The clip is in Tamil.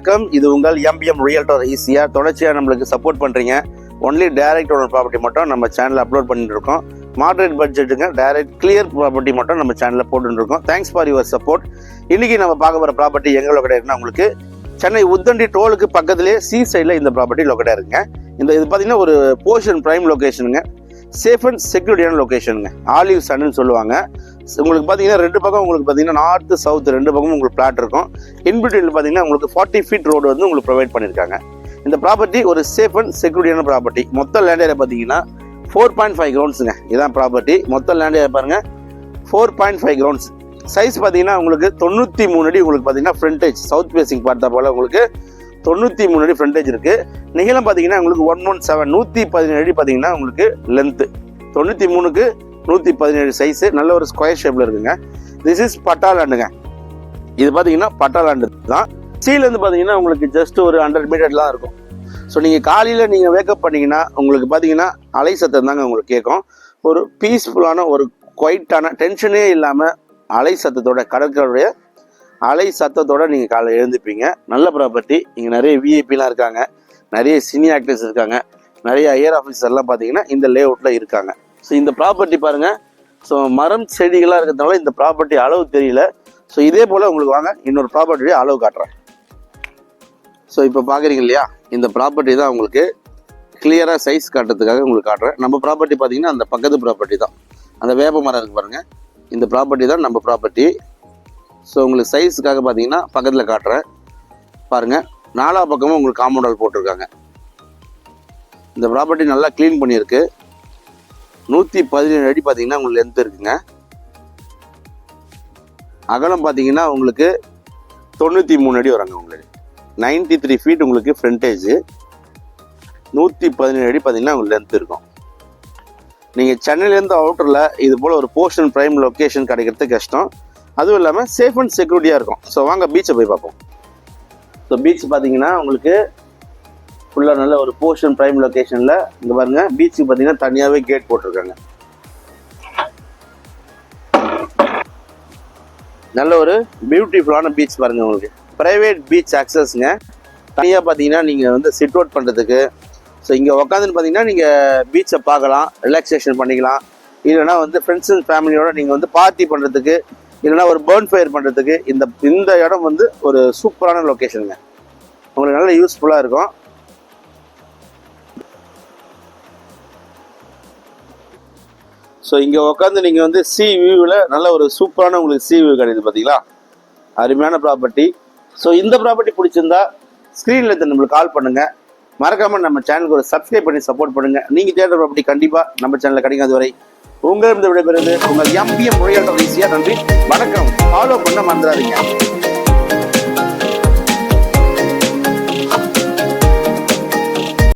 வணக்கம். இது உங்கள் எம்பிஎம் ரியல்டர் ஈஸியா. தொடர்ச்சியாக நம்மளுக்கு சப்போர்ட் பண்ணுறீங்க. ஒன்லி டைரக்ட் ஓனர் ப்ராப்பர்ட்டி மட்டும் நம்ம சேனலில் அப்லோட் பண்ணிட்டு இருக்கோம். மாடரேட் பட்ஜெட்டுங்க, டைரக்ட் கிளியர் ப்ராப்பர்ட்டி மட்டும் நம்ம சேனலில் போட்டுட்டு இருக்கோம். Thanks for your support. இன்றைக்கி நம்ம பார்க்க போகிற ப்ராப்பர்ட்டி எங்கே லொக்கேட் இருக்குன்னா, உங்களுக்கு சென்னை உத்தண்டி டோலுக்கு பக்கத்துலேயே சி சைடில் இந்த ப்ராப்பர்ட்டி லொக்கேட் இருக்குங்க. இது பார்த்தீங்கன்னா ஒரு போர்ஷன் பிரைம் லொக்கேஷனுங்க, சேஃப் அண்ட் செக்யூரிட்டியான லொக்கேஷனுங்க. ஆலிவ் சன்னு சொல்லுவாங்க. உங்களுக்கு பார்த்தீங்கன்னா ரெண்டு பக்கம் உங்களுக்கு பார்த்தீங்கன்னா நார்த்து சவுத் ரெண்டு பக்கமும் உங்களுக்கு பிளாட் இருக்கும். இன்பிட்வீனில் பார்த்தீங்கன்னா உங்களுக்கு 40 ஃபீட் ரோடு வந்து உங்களுக்கு ப்ரொவைட் பண்ணியிருக்காங்க. இந்த ப்ராப்பர்ட்டி ஒரு சேஃப் அண்ட் செக்யூரிட்டியான ப்ராப்பர்ட்டி. மொத்த லேண்ட் ஏரியா பார்த்தீங்கன்னா 4.5 கிரவுண்ட்ஸுங்க. இதான் ப்ராப்பர்ட்டி. மொத்த லேண்ட் ஏரியா பாருங்கள் 4.5 கிரவுண்ட்ஸ். சைஸ் பார்த்தீங்கன்னா உங்களுக்கு 93 அடி உங்களுக்கு பார்த்தீங்கன்னா ஃப்ரண்டேஜ் சவுத் ஃபேசிங் பார்த்தா போல் உங்களுக்கு 93 அடி ஃப்ரண்டேஜ் இருக்குது. நிகழம் பார்த்தீங்கன்னா உங்களுக்கு 117 117 அடி பார்த்தீங்கன்னா உங்களுக்கு லென்த்து. 93க்கு 117 சைஸு. நல்ல ஒரு ஸ்கொயர் ஷேப்பில் இருக்குங்க. திஸ் இஸ் பட்டா லேண்டுங்க. இது பார்த்தீங்கன்னா பட்டா லேண்டு தான். சீலேருந்து பார்த்தீங்கன்னா உங்களுக்கு ஜஸ்ட் ஒரு 100 மீட்டர்லாம் இருக்கும். ஸோ நீங்கள் காலையில் நீங்கள் வேக்கப் பண்ணிங்கன்னா உங்களுக்கு பார்த்தீங்கன்னா அலை சத்தம் தாங்க உங்களுக்கு கேட்கும். ஒரு பீஸ்ஃபுல்லான ஒரு குவைட்டான டென்ஷனே இல்லாமல் அலை சத்தத்தோட கடற்கரையுடைய அலை சத்தத்தோடு நீங்கள் காலையில் எழுந்துப்பீங்க. நல்ல ப்ராப்பர்ட்டி. இங்கே நிறைய விஐபிலாம் இருக்காங்க, நிறைய சினி ஆக்டர்ஸ் இருக்காங்க, நிறைய ஐஆர் ஆஃபீஸர்லாம் பார்த்தீங்கன்னா இந்த லே அவுட்டில் இருக்காங்க. ஸோ இந்த ப்ராப்பர்ட்டி பாருங்கள். ஸோ மரம் செடிகளாக இருக்கிறதுனால இந்த ப்ராப்பர்ட்டி அளவு தெரியல. ஸோ இதே போல் உங்களுக்கு வாங்க இன்னொரு ப்ராப்பர்ட்டியோட அளவு காட்டுறேன். ஸோ இப்போ பார்க்குறீங்க இல்லையா, இந்த ப்ராப்பர்ட்டி தான் உங்களுக்கு கிளியராக சைஸ் காட்டுறதுக்காக உங்களுக்கு காட்டுறேன். நம்ம ப்ராப்பர்ட்டி பார்த்தீங்கன்னா அந்த பக்கத்து ப்ராப்பர்ட்டி தான். அந்த வேப்ப மரம் இருக்குது பாருங்கள், இந்த ப்ராப்பர்ட்டி தான் நம்ம ப்ராப்பர்ட்டி. ஸோ உங்களுக்கு சைஸுக்காக பார்த்தீங்கன்னா பக்கத்தில் காட்டுறேன் பாருங்கள். நாலா பக்கமும் உங்களுக்கு காம்பவுண்ட் வால் போட்டிருக்காங்க. இந்த ப்ராப்பர்ட்டி நல்லா க்ளீன் பண்ணியிருக்கு. 117 அடி பார்த்தீங்கன்னா உங்களுக்கு லென்த் இருக்குங்க. அகலம் பார்த்தீங்கன்னா உங்களுக்கு 93 அடி வராங்க. உங்களுக்கு 93 ஃபீட் உங்களுக்கு ஃப்ரண்டேஜ். 117 அடி பார்த்தீங்கன்னா உங்களுக்கு லென்த் இருக்கும். நீங்கள் சென்னையிலேருந்து அவுட்டரில் இது போல் ஒரு போர்ஷன் ப்ரைம் லொக்கேஷன் கிடைக்கிறது கஷ்டம். அதுவும் இல்லாமல் சேஃப் அண்ட் செக்யூரிட்டியாக இருக்கும். ஸோ வாங்க பீச்சை போய் பார்ப்போம். ஸோ பீச் பார்த்தீங்கன்னா உங்களுக்கு ஃபுல்லாக நல்ல ஒரு போர்ஷன் ப்ரைம் லொக்கேஷனில் இங்கே பாருங்கள். பீச்சுக்கு பார்த்தீங்கன்னா தனியாகவே கேட் போட்டிருக்காங்க. நல்ல ஒரு பியூட்டிஃபுல்லான பீச் பாருங்கள். உங்களுக்கு ப்ரைவேட் பீச் ஆக்சஸ்ங்க. தனியாக பார்த்தீங்கன்னா நீங்கள் வந்து சிட் அவுட் பண்ணுறதுக்கு, ஸோ இங்கே உக்காந்துன்னு பார்த்தீங்கன்னா நீங்கள் பீச்சை பார்க்கலாம், ரிலாக்ஸேஷன் பண்ணிக்கலாம். இல்லைனா வந்து ஃப்ரெண்ட்ஸ் அண்ட் ஃபேமிலியோட நீங்கள் வந்து பார்ட்டி பண்ணுறதுக்கு, இல்லைனா ஒரு பர்ன் ஃபயர் பண்ணுறதுக்கு இந்த இடம் வந்து ஒரு சூப்பரான லொக்கேஷனுங்க. உங்களுக்கு நல்ல யூஸ்ஃபுல்லாக இருக்கும். ஸோ இங்கே உட்காந்து நீங்கள் வந்து சி வியூவில் நல்ல ஒரு சூப்பரான உங்களுக்கு சி வியூ கிடையாது பார்த்தீங்களா, அருமையான ப்ராப்பர்ட்டி. ஸோ இந்த ப்ராப்பர்ட்டி பிடிச்சிருந்தா ஸ்க்ரீனில் நம்மளுக்கு கால் பண்ணுங்கள். மறக்காமல் நம்ம சேனலுக்கு ஒரு சப்ஸ்கிரைப் பண்ணி சப்போர்ட் பண்ணுங்கள். நீங்கள் தேடுற ப்ராப்பர்ட்டி கண்டிப்பாக நம்ம சேனலில் கிடைக்காத வரை உங்களிடம் விடைபெறுவது உங்கள் எம்பிஎம் ரியல்டர் ஈஸியா. நன்றி, வணக்கம். ஃபாலோ பண்ண மறந்துடாதீங்க.